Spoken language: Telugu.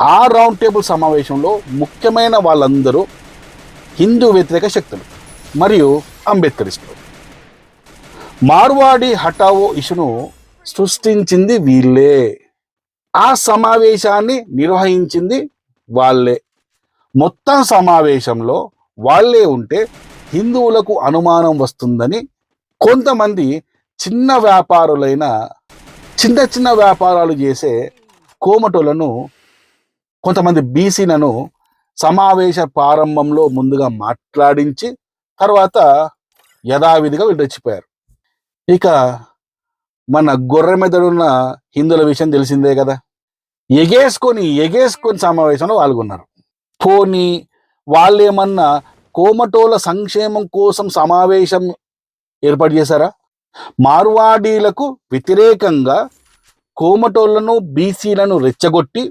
ఆ రౌండ్ టేబుల్ సమావేశంలో ముఖ్యమైన వాళ్ళందరూ హిందూ వ్యతిరేక శక్తులు మరియు అంబేద్కరిస్టులు. మార్వాడి హఠావో ఇష్యూను సృష్టించింది వీళ్ళే. ఆ సమావేశాన్ని నిర్వహించింది వాళ్ళే. మొత్తం సమావేశంలో వాళ్ళే ఉంటే హిందువులకు అనుమానం వస్తుందని కొంతమంది చిన్న వ్యాపారాలు చేసే కోమటోలను, కొంతమంది బీసీలను సమావేశ ప్రారంభంలో ముందుగా మాట్లాడించి తర్వాత యథావిధిగా వీళ్ళు రెచ్చిపోయారు. ఇక మన గొర్రె మెదడున్న హిందువుల విషయం తెలిసిందే కదా. ఎగేసుకొని సమావేశంలో పాల్గొన్నారు. పోనీ వాళ్ళేమన్నా కోమటోల సంక్షేమం కోసం సమావేశం ఏర్పాటు చేశారా? మార్వాడీలకు వ్యతిరేకంగా కోమటోళ్లను, బీసీలను రెచ్చగొట్టి